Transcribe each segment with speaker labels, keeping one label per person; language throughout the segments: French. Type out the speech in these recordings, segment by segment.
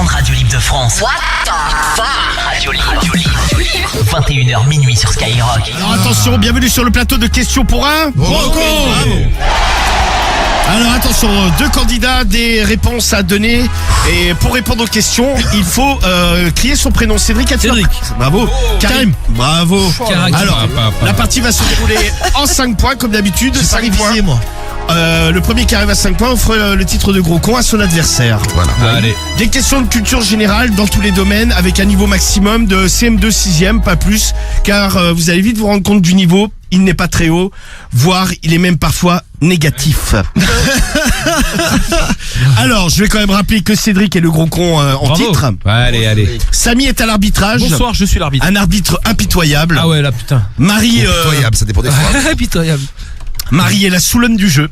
Speaker 1: grande radio libre de France. What the fuck? Radio libre. 21h minuit sur Skyrock.
Speaker 2: Alors attention, bienvenue sur le plateau de questions pour un Bravo. Alors attention, 2 candidats, des réponses à donner. Et pour répondre aux questions, il faut crier son prénom. Cédric, bravo. Karim, bravo. Alors, la partie va se dérouler en 5 points comme d'habitude. 5 points. Moi. Le premier qui arrive à 5 points offre le titre de gros con à son adversaire. Voilà.
Speaker 3: Allez.
Speaker 2: Des questions de culture générale dans tous les domaines avec un niveau maximum de CM2 6e, pas plus, car vous allez vite vous rendre compte du niveau. Il n'est pas très haut, voire il est même parfois négatif. Alors, je vais quand même rappeler que Cédric est le gros con en titre.
Speaker 3: Allez.
Speaker 2: Samy est à l'arbitrage.
Speaker 4: Bonsoir, je suis l'arbitre.
Speaker 2: Un arbitre impitoyable.
Speaker 4: Ah ouais, là putain.
Speaker 2: Marie,
Speaker 5: Impitoyable, ça dépend des fois.
Speaker 4: Impitoyable.
Speaker 2: Marie est la Soulonne du jeu.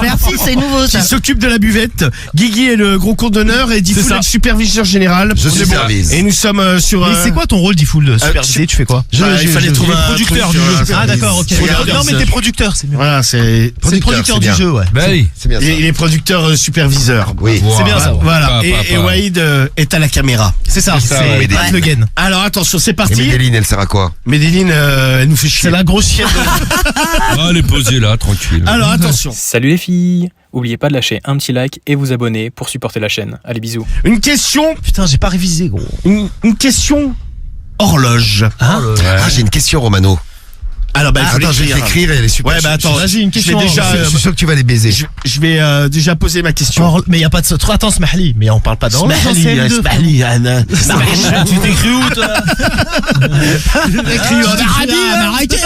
Speaker 6: Merci, c'est nouveau ça.
Speaker 2: Qui s'occupe de la buvette. Guigui est le gros con d'honneur et Diffoul est le superviseur général.
Speaker 5: Je supervise.
Speaker 2: Et nous sommes sur.
Speaker 4: Mais c'est quoi ton rôle, Diffoul, de superviser? Tu fais quoi?
Speaker 2: Il fallait trouver un
Speaker 4: producteur
Speaker 2: truc,
Speaker 4: du jeu. Ah d'accord, ok.
Speaker 2: Non
Speaker 4: mais t'es producteur, c'est mieux.
Speaker 2: Voilà, c'est
Speaker 4: le producteur du jeu, ouais.
Speaker 3: Bah oui.
Speaker 5: C'est bien ça.
Speaker 2: Il est producteur superviseur.
Speaker 5: Oui.
Speaker 4: C'est bien ça.
Speaker 2: Voilà. Et Waïd est à la caméra.
Speaker 4: C'est ça.
Speaker 5: C'est
Speaker 4: Pat Le Guen.
Speaker 2: Alors attention, c'est
Speaker 5: Et
Speaker 2: parti.
Speaker 5: Medellin, elle sert à quoi?
Speaker 2: Medellin, elle nous fait chier.
Speaker 4: C'est la grosse chienne.
Speaker 3: Allez, posez là, tranquille.
Speaker 2: Alors attention.
Speaker 7: Salut les filles, n'oubliez pas de lâcher un petit like et vous abonner pour supporter la chaîne. Allez, bisous.
Speaker 2: Une question.
Speaker 4: Putain, j'ai pas révisé, gros.
Speaker 2: Une question horloge.
Speaker 5: J'ai une question, Romano.
Speaker 2: Alors
Speaker 5: Attends, je vais l'écrire et elle est super.
Speaker 2: Ouais, attends,
Speaker 4: Vas-y, une question.
Speaker 2: Je
Speaker 5: Je suis sûr que tu vas les baiser.
Speaker 2: je vais déjà poser ma question.
Speaker 4: Mais y a pas de trop. Attends, Smahli. Mais on parle pas d'horloge.
Speaker 2: Smahli, Anna.
Speaker 4: Tu t'écris où, toi?
Speaker 2: Écrit en
Speaker 4: Marrakech.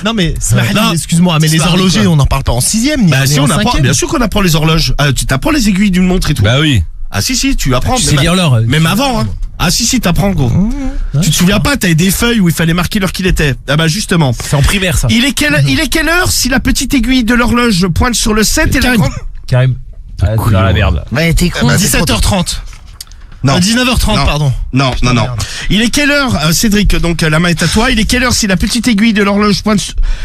Speaker 4: Non, mais Smahli,
Speaker 2: Non.
Speaker 4: excuse-moi, mais les
Speaker 2: Smahli,
Speaker 4: horlogers,
Speaker 2: quoi.
Speaker 4: on n'en parle pas en 6e.
Speaker 2: Bah si, on apprend. Bien sûr qu'on apprend les horloges. Tu t'apprends les aiguilles d'une montre et tout.
Speaker 3: Bah oui.
Speaker 2: Ah si, tu apprends.
Speaker 4: Tu sais lire l'heure.
Speaker 2: Même avant, hein. Ah si, t'apprends, gros. Tu te souviens pas, t'avais des feuilles où il fallait marquer l'heure qu'il était. Ah bah justement.
Speaker 4: C'est en primaire, ça.
Speaker 2: Il est quelle heure si la petite aiguille de l'horloge pointe sur le 7 et la grande...
Speaker 4: Karim. C'est dans la merde.
Speaker 6: Ouais, t'es con.
Speaker 4: 17h30.
Speaker 2: Non.
Speaker 4: 19h30,
Speaker 2: Non.
Speaker 4: pardon.
Speaker 2: Non. Il est quelle heure, Cédric, donc la main est à toi, il est quelle heure si la petite aiguille de l'horloge pointe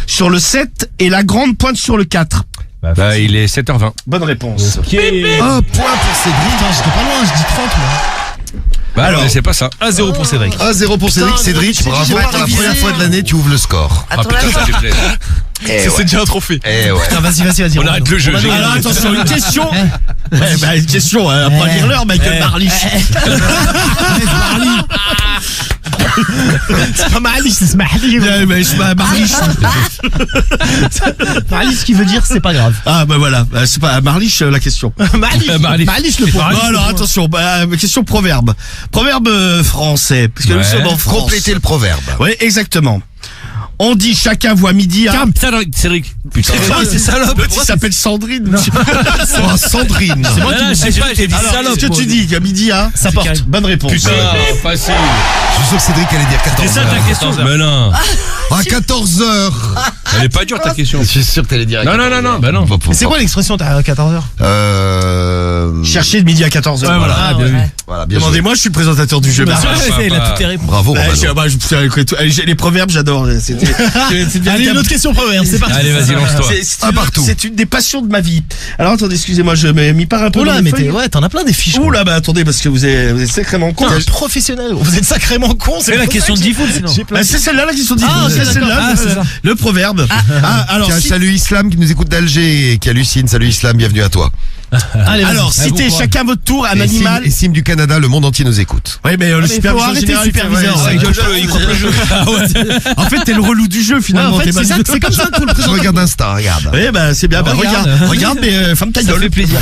Speaker 2: sur le 7 et la grande pointe sur le 4?
Speaker 3: Bah, il est 7h20.
Speaker 2: Bonne réponse.
Speaker 5: Oh, point pour Cédric.
Speaker 4: Putain, j'étais pas loin, je dis 30, moi.
Speaker 3: Bah, alors, c'est pas ça.
Speaker 4: 1-0 pour Cédric.
Speaker 5: 1-0 pour Cédric.
Speaker 6: Putain,
Speaker 5: Cédric,
Speaker 6: j'ai
Speaker 5: bravo.
Speaker 6: pas
Speaker 5: Pour la
Speaker 6: révisé.
Speaker 5: première fois de l'année, tu ouvres le score.
Speaker 3: Ah putain, ça fait plaisir.
Speaker 5: C'est
Speaker 4: déjà un trophée.
Speaker 5: Eh ouais.
Speaker 4: Putain, vas-y.
Speaker 3: On arrête le jeu. j'ai
Speaker 2: Alors
Speaker 3: gagné.
Speaker 2: attention, une question. Une question, après lire l'heure, Michael Marlich.
Speaker 4: C'est pas Marlich, c'est Smahli.
Speaker 2: Marlich.
Speaker 4: Marlich, ce qui veut dire, c'est pas grave.
Speaker 2: Ah bah voilà, c'est pas Marlich la question.
Speaker 4: Marlich, le point.
Speaker 2: Bon, alors attention, question proverbe. Proverbe français, parce que nous
Speaker 3: Ouais.
Speaker 2: sommes en France.
Speaker 5: Complétez le proverbe.
Speaker 2: Oui, exactement. On dit chacun voit midi à...
Speaker 3: Cédric. Putain.
Speaker 2: C'est salope. L'autre, il s'appelle Sandrine.
Speaker 5: Oh, Sandrine.
Speaker 4: C'est moi qui me
Speaker 3: sais pas, j'ai dit
Speaker 2: Alors,
Speaker 3: salope.
Speaker 2: qu'est-ce que tu dis, à midi à...
Speaker 4: Ça porte.
Speaker 2: Bonne réponse.
Speaker 3: Putain, facile.
Speaker 5: Je suis sûr que Cédric allait dire 14h.
Speaker 3: C'est ça ta question. Mais non.
Speaker 5: À 14h.
Speaker 3: Elle est pas dure ta question.
Speaker 5: Je suis sûr que t'allais dire.
Speaker 3: Non, bah non.
Speaker 4: Mais c'est quoi l'expression à 14h?
Speaker 2: Cherchez de midi à 14h.
Speaker 4: Ouais, voilà.
Speaker 2: Voilà.
Speaker 4: Bien vu.
Speaker 5: Voilà, bien joué.
Speaker 2: Demandez-moi, je suis le présentateur du jeu.
Speaker 4: Bien sûr,
Speaker 3: bah,
Speaker 4: il a
Speaker 3: bah,
Speaker 4: toutes les réponses.
Speaker 5: Bravo,
Speaker 2: Bah,
Speaker 5: Romano.
Speaker 2: les proverbes, j'adore.
Speaker 4: Allez, une autre question proverbe, c'est parti.
Speaker 3: Allez, vas-y, lance-toi.
Speaker 2: C'est une des passions de ma vie. Alors attendez, excusez-moi, je m'y pars un peu.
Speaker 4: Oula,
Speaker 2: dans les
Speaker 4: mais
Speaker 2: feuilles.
Speaker 4: t'en as plein des fiches.
Speaker 2: Oula, bah attendez, parce que vous êtes sacrément con.
Speaker 4: Professionnel. Vous êtes sacrément con.
Speaker 3: C'est la question de Diffoul, sinon.
Speaker 2: C'est celle-là la question difficile.
Speaker 4: Ah, ok,
Speaker 2: C'est celle-là,
Speaker 4: d'accord. Ah, c'est ça.
Speaker 2: le proverbe. Alors,
Speaker 5: Tiens,
Speaker 2: si,
Speaker 5: salut Islam qui nous écoute d'Alger et qui hallucine. Salut Islam, bienvenue à toi.
Speaker 4: Allez,
Speaker 2: alors citez chacun votre tour un
Speaker 5: Et
Speaker 2: animal.
Speaker 5: Sim du Canada, le monde entier nous écoute.
Speaker 2: Oui, mais le
Speaker 4: mais faut
Speaker 2: superviseur
Speaker 4: arrêter
Speaker 2: général,
Speaker 4: le superviseur,
Speaker 2: il
Speaker 4: ouais.
Speaker 2: coupe il coupe le jeu. Ah ouais. En fait, t'es le relou du jeu finalement.
Speaker 4: En fait,
Speaker 2: t'es
Speaker 4: c'est
Speaker 2: mal-
Speaker 4: ça, c'est comme ça qu'on le
Speaker 5: Je
Speaker 4: présente.
Speaker 5: regarde Insta, regarde.
Speaker 2: Oui, bah c'est bien. Bah, regarde, mais ferme ta gueule.
Speaker 4: Ça fait plaisir.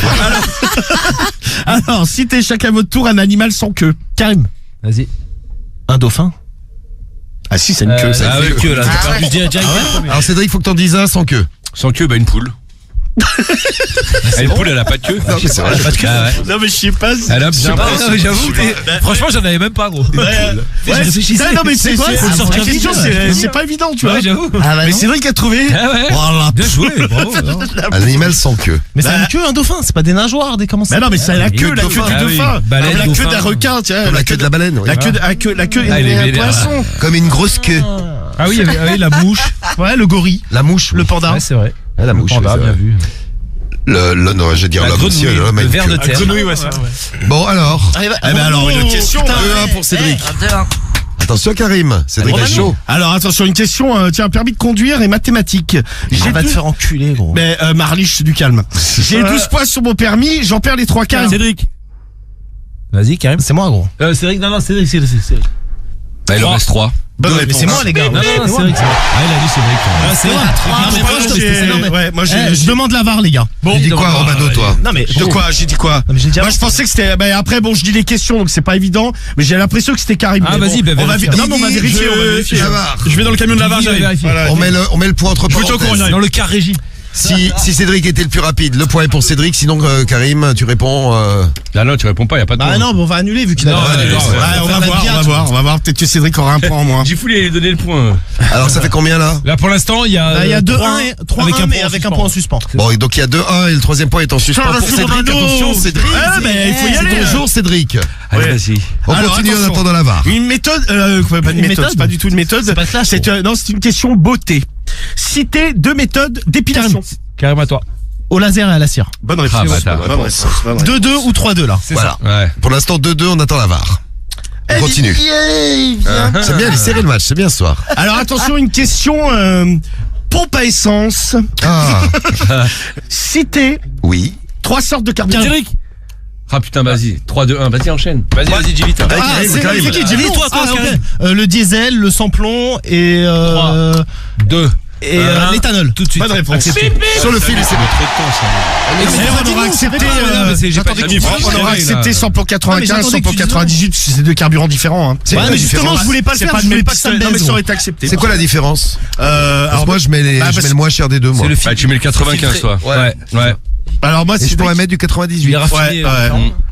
Speaker 2: Alors, citez chacun votre tour un animal sans queue.
Speaker 4: Karim. Vas-y. Un dauphin.
Speaker 2: Ah si, c'est une queue.
Speaker 3: Ah oui, queue là.
Speaker 6: Ah,
Speaker 3: Je dis direct.
Speaker 5: Alors Cédric, il faut que t'en dises un sans queue.
Speaker 3: Sans queue, bah une poule. Une poule, elle a pas de queue.
Speaker 5: Non, mais c'est vrai.
Speaker 3: Pas de queue. Ah ouais.
Speaker 2: Non mais je sais pas.
Speaker 3: Elle a bien pas.
Speaker 4: J'avoue. Franchement, j'en avais même pas, gros.
Speaker 2: Ouais,
Speaker 4: réfléchissais.
Speaker 2: non mais c'est
Speaker 4: quoi, faut le sortir
Speaker 2: la question,
Speaker 4: vite.
Speaker 2: c'est pas évident, tu vois.
Speaker 4: Ouais, j'avoue.
Speaker 6: Ah bah
Speaker 2: Mais
Speaker 6: non.
Speaker 2: c'est vrai qu'il a trouvé.
Speaker 3: Ah ouais.
Speaker 2: Voilà.
Speaker 3: Bien joué, bravo.
Speaker 5: Un animal sans queue.
Speaker 4: Mais c'est une queue, un dauphin. C'est pas des nageoires, des comment ça.
Speaker 2: Mais non, mais c'est la queue
Speaker 5: le
Speaker 2: du
Speaker 5: dauphin.
Speaker 3: Ah oui.
Speaker 2: dauphin.
Speaker 3: Baleine,
Speaker 2: La queue
Speaker 3: dauphin.
Speaker 2: d'un requin, tiens.
Speaker 5: Comme la queue de la baleine. oui.
Speaker 2: La queue
Speaker 3: Ah, il est
Speaker 2: d'un
Speaker 3: vénère.
Speaker 2: poisson.
Speaker 5: Comme une grosse queue.
Speaker 4: Ah oui, la mouche. Ouais, le gorille.
Speaker 5: La mouche.
Speaker 4: Le panda.
Speaker 3: Ouais, c'est vrai.
Speaker 5: Ah, la mouche.
Speaker 4: Panda,
Speaker 5: oui, c'est
Speaker 4: bien
Speaker 5: vrai.
Speaker 4: vu.
Speaker 5: Non, je vais dire
Speaker 4: La
Speaker 5: l'homme aussi,
Speaker 4: grenouille,
Speaker 5: l'homme a
Speaker 4: le
Speaker 5: une
Speaker 4: ver
Speaker 5: queue.
Speaker 4: de terre.
Speaker 3: Grenouille, ouais, ça.
Speaker 5: Bon, alors.
Speaker 2: Alors, une question.
Speaker 5: 2-1 pour Cédric. Attention, Karim. Cédric est chaud.
Speaker 2: Alors, attention, une question. Tiens, permis de conduire et mathématiques.
Speaker 4: On va te faire enculer, gros.
Speaker 2: Mais Marliche, du calme. J'ai 12 points sur mon permis, j'en perds les 3 quarts.
Speaker 4: Cédric. Vas-y, Karim. C'est moi, gros. Cédric, non, Cédric.
Speaker 3: Bah, il en reste 3.
Speaker 2: Bonne
Speaker 4: Mais
Speaker 2: réponse.
Speaker 4: c'est moi, les gars. Non, c'est Cédric. Ah, il a dit Cédric.
Speaker 2: C'est moi. Moi,
Speaker 4: Je demande la VAR, les gars.
Speaker 5: Tu dis quoi, Romano, toi?
Speaker 4: Non, mais.
Speaker 2: De quoi? J'ai dit quoi?
Speaker 4: Non, mais j'ai déjà.
Speaker 2: Moi, je pensais que c'était. Après, bon, je dis les questions, donc c'est pas évident. Mais j'ai l'impression que c'était Karim.
Speaker 4: Ah,
Speaker 2: Mais
Speaker 4: vas-y,
Speaker 2: bon,
Speaker 4: bah,
Speaker 2: on va
Speaker 4: vérifie.
Speaker 2: Non, mais on va vérifier. On va vérifier.
Speaker 5: La VAR.
Speaker 3: Je vais dans le camion de la VAR, j'arrive.
Speaker 2: Voilà.
Speaker 5: On met le point entre parenthèses.
Speaker 4: Dans le car régie.
Speaker 5: Si Cédric était le plus rapide, le point est pour Cédric. Sinon, Karim, tu réponds.
Speaker 3: Ah non, tu réponds pas, y a pas de
Speaker 4: Bah
Speaker 3: point.
Speaker 4: non, mais on va annuler vu qu'il a.
Speaker 3: Non,
Speaker 5: annulé, c'est vrai.
Speaker 2: On va voir. Peut-être que Cédric aura un point en moins.
Speaker 3: Gifouli, il a donné le point.
Speaker 5: Alors, ça fait combien là?
Speaker 4: Là, pour l'instant, il y a. Il y a 2-1 avec un point en suspens.
Speaker 5: Bon, donc il y a 2-1 et le troisième point est en suspens pour Cédric. Attention, Cédric.
Speaker 2: Mais il faut y aller.
Speaker 5: Toujours Cédric.
Speaker 3: Allez,
Speaker 2: Ouais.
Speaker 3: vas-y.
Speaker 5: On
Speaker 2: Alors,
Speaker 5: continue en
Speaker 2: attention.
Speaker 5: attendant la VAR.
Speaker 2: Une méthode, pas une
Speaker 4: Une
Speaker 2: méthode,
Speaker 4: méthode
Speaker 2: c'est pas du tout une méthode.
Speaker 4: C'est pas classe,
Speaker 2: Non, c'est une question beauté. Citez 2 méthodes d'épilation.
Speaker 4: Karim, à toi. Au laser et à la cire.
Speaker 2: Bonne réponse.
Speaker 3: bâtard.
Speaker 2: Bonne réponse.
Speaker 4: 2-2 ou 3-2 là.
Speaker 5: Voilà.
Speaker 3: Ouais.
Speaker 5: Pour l'instant, 2-2, on attend la VAR. On continue. C'est bien, il est serré le match, c'est bien ce soir.
Speaker 2: Alors attention, une question pompe à essence.
Speaker 5: Ah,
Speaker 2: Citez
Speaker 5: oui.
Speaker 2: 3 sortes de carburant.
Speaker 4: Cédric.
Speaker 3: Ah putain, vas-y. 3, 2, 1, vas-y, enchaîne. Vas-y, dis vite.
Speaker 2: C'est qui Jimmy?
Speaker 4: Toi, le diesel, le samplon et
Speaker 3: 2.
Speaker 4: l'éthanol. Tout de suite.
Speaker 2: Bonne réponse.
Speaker 4: Accepté.
Speaker 5: Sur le fil, c'est bon.
Speaker 2: On aura accepté.
Speaker 3: J'ai pas dit
Speaker 2: On aura accepté samplon
Speaker 4: Ah, mais
Speaker 2: 95,
Speaker 4: j'entendais
Speaker 2: samplon
Speaker 4: que tu disais
Speaker 2: 98, parce que c'est 2 carburants différents.
Speaker 5: C'est quoi la différence?
Speaker 4: Je voulais pas le faire,
Speaker 2: pas
Speaker 4: je voulais pas que ça me
Speaker 2: Non, mais
Speaker 4: baise.
Speaker 2: ça aurait été accepté.
Speaker 5: C'est quoi la différence? Parce que moi, je mets le moins cher des deux, moi.
Speaker 3: Bah, tu mets le 95, toi.
Speaker 5: Ouais.
Speaker 3: Ouais.
Speaker 2: Alors moi,
Speaker 5: Et je pourrais mettre du 98.
Speaker 4: raffiné.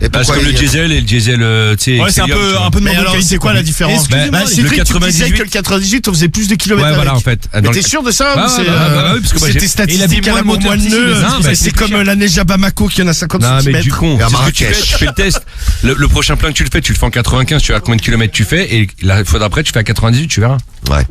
Speaker 5: Et
Speaker 3: Parce
Speaker 5: pourquoi
Speaker 3: que le
Speaker 5: il y a-
Speaker 3: diesel et le diesel, tu sais.
Speaker 4: Ouais, c'est un
Speaker 3: Helium, tu vois.
Speaker 4: peu de
Speaker 2: Mais
Speaker 4: mauvaise
Speaker 2: alors,
Speaker 4: qualité,
Speaker 2: c'est quoi la différence?
Speaker 4: Excusez-moi,
Speaker 2: C'est
Speaker 3: le
Speaker 2: le 98
Speaker 3: 98,
Speaker 2: que le 98, on faisait plus de kilomètres
Speaker 3: Ouais, voilà,
Speaker 2: avec.
Speaker 3: en fait.
Speaker 2: Mais
Speaker 3: Dans
Speaker 2: t'es
Speaker 3: le-
Speaker 2: sûr de ça?
Speaker 3: Ouais,
Speaker 2: ou c'est,
Speaker 3: ouais, bah oui, parce que moi,
Speaker 2: c'était
Speaker 3: j'ai-
Speaker 2: statistique
Speaker 4: il a
Speaker 2: à la
Speaker 4: mis moins le
Speaker 2: moins de
Speaker 4: moteur,
Speaker 2: nœuds.
Speaker 4: si, mais
Speaker 2: C'est
Speaker 3: plus
Speaker 2: comme
Speaker 3: cher.
Speaker 2: la neige à Bamako qui en a 50
Speaker 3: Non, mais
Speaker 2: cm.
Speaker 3: du con.
Speaker 5: Et à
Speaker 3: C'est ce que tu
Speaker 5: Marrakech.
Speaker 3: fais, tu fais le test. Le prochain plein que tu le fais en 95, tu verras combien de kilomètres tu fais, et la fois d'après, tu fais à 98, tu verras.
Speaker 5: Ouais.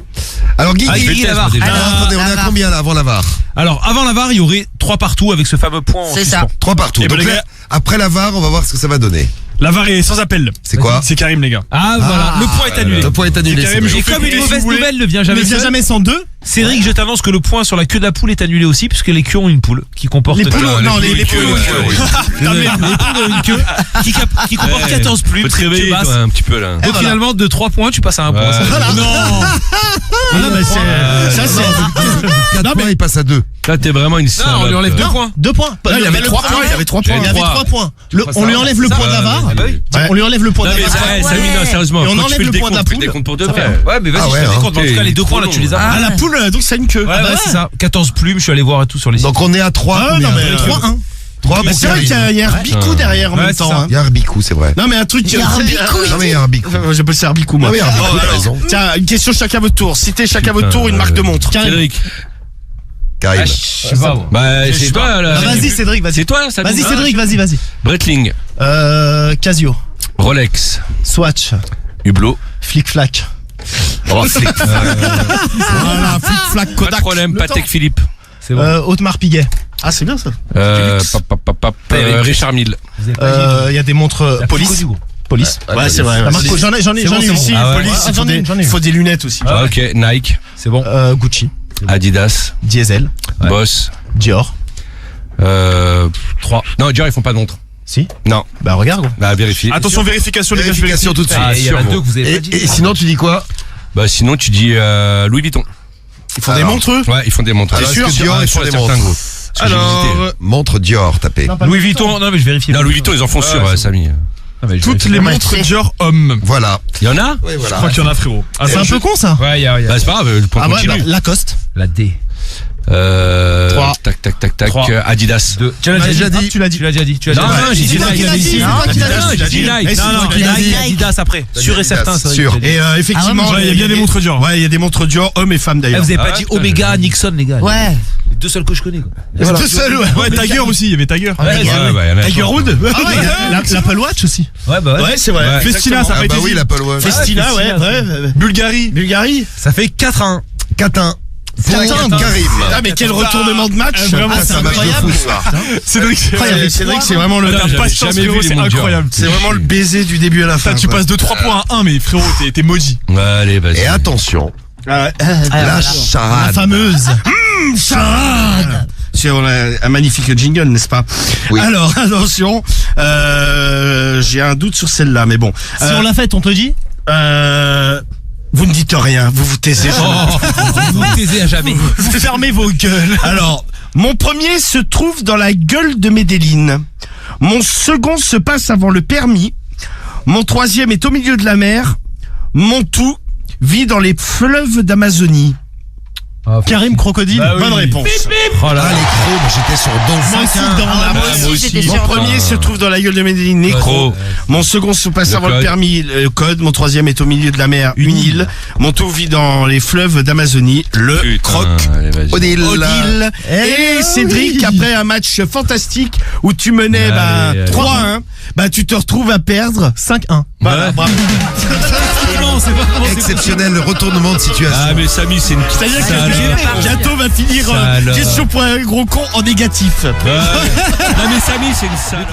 Speaker 5: Alors, Guy,
Speaker 3: Ah, il fait le test, moi, déjà.
Speaker 5: attendez, on est à combien là avant la VAR?
Speaker 4: Alors, avant la VAR, il y aurait 3 partout avec ce fameux point.
Speaker 6: C'est ça.
Speaker 5: 3 partout.
Speaker 3: ben,
Speaker 5: Donc
Speaker 3: les
Speaker 5: là,
Speaker 3: gars-
Speaker 5: après la VAR, on va voir ce que ça va donner.
Speaker 3: La VAR est sans appel.
Speaker 5: C'est quoi?
Speaker 3: C'est Karim, les gars.
Speaker 4: Ah, voilà, le point est annulé.
Speaker 5: Le point est annulé.
Speaker 3: C'est
Speaker 5: c'est
Speaker 3: Karim,
Speaker 5: vrai.
Speaker 4: Et
Speaker 3: fais
Speaker 4: comme
Speaker 3: écouter
Speaker 4: une
Speaker 3: si
Speaker 4: mauvaise
Speaker 3: vous voulez.
Speaker 4: nouvelle ne vient jamais sans deux, Cédric, je t'annonce que le point sur la queue de la poule est annulé aussi, puisque les queues ont une poule qui comporte.
Speaker 2: Les poules, non, les poules.
Speaker 3: les poules.
Speaker 4: Les poules ont une queue qui comporte
Speaker 3: Ouais.
Speaker 4: 14 plumes.
Speaker 3: Faut te
Speaker 4: très
Speaker 3: réveiller,
Speaker 4: basses.
Speaker 3: toi, un petit peu, là.
Speaker 4: Donc finalement, de 3 points, tu passes à 1 point.
Speaker 3: Ouais.
Speaker 4: Ça, non.
Speaker 2: Non, mais ça, c'est.
Speaker 5: 4 points, il passe à 2.
Speaker 3: Là, t'es vraiment une
Speaker 4: Non, on lui enlève 2 points. 2 points.
Speaker 2: Là, il y avait 3 points. Il y avait 3 points.
Speaker 4: Il y avait 3 points. On lui enlève le point de la VAR. On lui enlève le point
Speaker 3: Non,
Speaker 4: de
Speaker 3: mais
Speaker 4: la VAR.
Speaker 3: Samy, non, sérieusement.
Speaker 4: Et on
Speaker 3: quand tu
Speaker 4: enlève
Speaker 3: fais
Speaker 4: le point de la
Speaker 3: tu fais
Speaker 4: poule.
Speaker 3: le décompte pour de
Speaker 4: Ça
Speaker 3: vrai.
Speaker 4: fait- Ouais, mais vas-y,
Speaker 5: Ah
Speaker 4: je
Speaker 5: ouais,
Speaker 4: fais
Speaker 5: hein.
Speaker 4: des comptes. En tout cas, les 2 points, là, tu les as.
Speaker 2: Ah, la poule, donc ça a une queue.
Speaker 4: Ouais, c'est ça. 14 plumes, je suis allé voir et tout sur les sites.
Speaker 5: Donc on est à 3.
Speaker 2: Ah, non, mais
Speaker 4: 3-1.
Speaker 5: 3
Speaker 2: Mais
Speaker 5: pour
Speaker 2: c'est vrai
Speaker 5: Karim.
Speaker 2: qu'il y a un bicou derrière en
Speaker 4: Ouais,
Speaker 2: même
Speaker 4: c'est
Speaker 2: temps.
Speaker 4: ça.
Speaker 2: hein.
Speaker 5: Il y a un bicou, c'est vrai.
Speaker 2: Non, mais un truc.
Speaker 6: Il y a un bicou,
Speaker 5: Non, mais il y a un bicou.
Speaker 2: J'appelle ça un bicou, moi.
Speaker 5: Ah oui, un bicou, t'as
Speaker 2: alors,
Speaker 5: raison.
Speaker 2: Tiens, une question chacun à votre tour. Citez chacun à votre tour une marque de montre.
Speaker 3: Cédric.
Speaker 5: Karim.
Speaker 4: Je sais pas.
Speaker 3: Bah, c'est toi, là.
Speaker 4: Vas-y, Cédric, vas-y.
Speaker 3: C'est toi, ça.
Speaker 4: Vas-y, Cédric, vas-y.
Speaker 3: Breitling.
Speaker 4: Casio.
Speaker 3: Rolex.
Speaker 4: Swatch.
Speaker 3: Hublot.
Speaker 4: Flic Flac.
Speaker 3: Oh, flic.
Speaker 2: Voilà, flic-flac,
Speaker 3: Pas de
Speaker 2: Kodak.
Speaker 3: problème,
Speaker 2: Le
Speaker 3: Patek
Speaker 2: temps.
Speaker 3: Philippe.
Speaker 4: C'est bon. Audemars Piguet.
Speaker 2: Ah, c'est bien ça.
Speaker 3: Richard Mille.
Speaker 4: Il y a des montres police. Police.
Speaker 2: Ouais, c'est vrai.
Speaker 4: La marque- J'en ai
Speaker 2: C'est bon,
Speaker 4: eu.
Speaker 2: si,
Speaker 4: Ah ouais.
Speaker 2: police,
Speaker 4: Ah, j'en ai
Speaker 2: il
Speaker 4: eu.
Speaker 2: faut des lunettes aussi.
Speaker 3: Ah, ok, Nike.
Speaker 4: C'est bon. Gucci.
Speaker 3: Adidas.
Speaker 4: Diesel.
Speaker 3: Boss.
Speaker 4: Dior.
Speaker 3: 3. Non, Dior, ils font pas de montre.
Speaker 4: Si.
Speaker 3: Non.
Speaker 4: Bah regarde. Gros.
Speaker 3: Bah, vérifie.
Speaker 8: Attention, vérification, les gars, je
Speaker 5: Vérification tout de suite.
Speaker 3: Ah,
Speaker 4: il y en a
Speaker 3: sûrement.
Speaker 4: deux que vous avez pas dit.
Speaker 5: Et sinon, tu dis quoi?
Speaker 3: Bah, sinon, tu dis Louis Vuitton.
Speaker 2: Ils font des
Speaker 5: Alors.
Speaker 2: montres, eux.
Speaker 3: Ouais, ils font des montres.
Speaker 5: T'es
Speaker 3: Alors,
Speaker 5: sûr
Speaker 3: est-ce
Speaker 5: que Dior, ils
Speaker 3: sur
Speaker 5: font des
Speaker 3: certains
Speaker 5: montres
Speaker 3: gros. Parce que j'ai hésité.
Speaker 5: Montre Dior, tapé.
Speaker 4: Louis Vuitton. Non mais je vérifie.
Speaker 3: Non, Louis Vuitton, ils en font sûr, Samy.
Speaker 8: Toutes les montres Dior hommes.
Speaker 5: Voilà.
Speaker 3: Il y en a?
Speaker 5: Oui,
Speaker 8: Je
Speaker 5: voilà.
Speaker 8: crois qu'il y en a, frérot. Ah,
Speaker 4: C'est un peu con ça.
Speaker 3: Ouais, il y a. Bah, c'est pas grave, le point
Speaker 4: Ah ouais,
Speaker 3: continue.
Speaker 4: Lacoste. La D.
Speaker 3: 3.
Speaker 4: 3.
Speaker 3: Tac.
Speaker 4: 3.
Speaker 3: Adidas.
Speaker 4: 2. Tu l'as
Speaker 5: déjà dit.
Speaker 4: Tu l'as dit.
Speaker 3: Non, non, j'ai dit
Speaker 4: Non,
Speaker 3: Nike.
Speaker 4: il a dit.
Speaker 3: Non, j'ai dit Nike.
Speaker 4: Non,
Speaker 6: il a dit
Speaker 4: Nike,
Speaker 6: Nike.
Speaker 4: Adidas après. Sûr et certain. c'est vrai
Speaker 5: Sûr.
Speaker 4: que j'ai dit.
Speaker 2: Et effectivement,
Speaker 8: ouais, il y a bien des montres Dior.
Speaker 2: Ouais, il y a des montres Dior, hommes et femmes
Speaker 4: Eh,
Speaker 2: d'ailleurs.
Speaker 4: vous avez
Speaker 3: Ah
Speaker 4: pas
Speaker 3: ouais,
Speaker 4: dit
Speaker 3: putain,
Speaker 4: Omega, Nixon les gars.
Speaker 6: Ouais.
Speaker 4: Les 2 seuls que je connais. Quoi.
Speaker 2: Deux seuls, ouais.
Speaker 8: Ouais, Tiger aussi, il y avait Tiger.
Speaker 3: Ouais, bah, il y en a.
Speaker 2: Tiger Wood.
Speaker 4: Ah ouais, l'Apple Watch aussi. Ouais bah
Speaker 2: Ouais, c'est vrai.
Speaker 3: Ouais.
Speaker 8: Festina, ça
Speaker 5: Ah
Speaker 8: a
Speaker 5: bah
Speaker 8: été
Speaker 5: oui,
Speaker 8: dit.
Speaker 5: l'Apple Watch.
Speaker 2: Festina, ouais, ouais.
Speaker 8: Bulgarie.
Speaker 2: Bulgarie.
Speaker 4: Ça fait 4-1.
Speaker 5: 4-1. Pour Karim.
Speaker 2: Ah, mais quel retournement de match.
Speaker 8: Vraiment,
Speaker 5: Ah, c'est un match de
Speaker 6: incroyable.
Speaker 5: fou, ça.
Speaker 8: Cédric,
Speaker 2: Cédric, c'est vraiment le,
Speaker 8: ta patience,
Speaker 3: jamais vu
Speaker 8: frérot,
Speaker 3: les
Speaker 8: c'est
Speaker 3: mondiaux.
Speaker 8: incroyable.
Speaker 2: c'est vraiment le baiser du début à la fin.
Speaker 8: Putain, tu
Speaker 2: quoi.
Speaker 8: passes de 3 points à 1, mais frérot, t'es maudit.
Speaker 3: Allez, vas-y.
Speaker 5: Et attention,
Speaker 2: Ah,
Speaker 5: la charade.
Speaker 2: fameuse charade. On a un magnifique jingle, n'est-ce pas?
Speaker 5: Oui.
Speaker 2: Alors, attention, j'ai un doute sur celle-là, mais bon.
Speaker 4: Si on l'a faite, on te le dit?
Speaker 2: Vous ne dites rien, vous vous taisez.
Speaker 3: Vous vous taisez à jamais.
Speaker 4: Vous fermez vos gueules.
Speaker 2: Alors, mon premier se trouve dans la gueule de Medellín. Mon second se passe avant le permis. Mon troisième est au milieu de la mer. Mon tout vit dans les fleuves d'Amazonie.
Speaker 4: Karim Crocodile.
Speaker 8: Bah oui.
Speaker 2: Bonne réponse.
Speaker 3: Oh là
Speaker 5: Ah, les crocs, moi j'étais sur Dolphin.
Speaker 6: Moi aussi, j'étais
Speaker 2: Mon
Speaker 6: sûr.
Speaker 2: premier se trouve dans la gueule de Medellín, Nécro. Mon second se passe
Speaker 3: Le
Speaker 2: avant le
Speaker 3: code.
Speaker 2: permis, le code. Mon troisième est au milieu de la mer, une île. Mon tout vit dans les fleuves d'Amazonie, le
Speaker 3: Putain,
Speaker 2: croc.
Speaker 3: allez, vas-y.
Speaker 5: Odile.
Speaker 2: Odile. Et Cédric, après un match fantastique où tu menais
Speaker 3: Allez, allez.
Speaker 2: 3-1, tu te retrouves à perdre
Speaker 4: 5-1.
Speaker 2: Voilà,
Speaker 3: Ouais.
Speaker 2: bravo.
Speaker 4: Non, c'est pas comment
Speaker 5: Exceptionnel retournement de situation.
Speaker 3: Ah, mais Samy, c'est une petite
Speaker 2: C'est-à-dire que
Speaker 3: salope.
Speaker 2: bientôt va finir
Speaker 3: Salope.
Speaker 2: question pour un gros con en négatif.
Speaker 3: Ouais. Non, mais Samy, c'est une salope.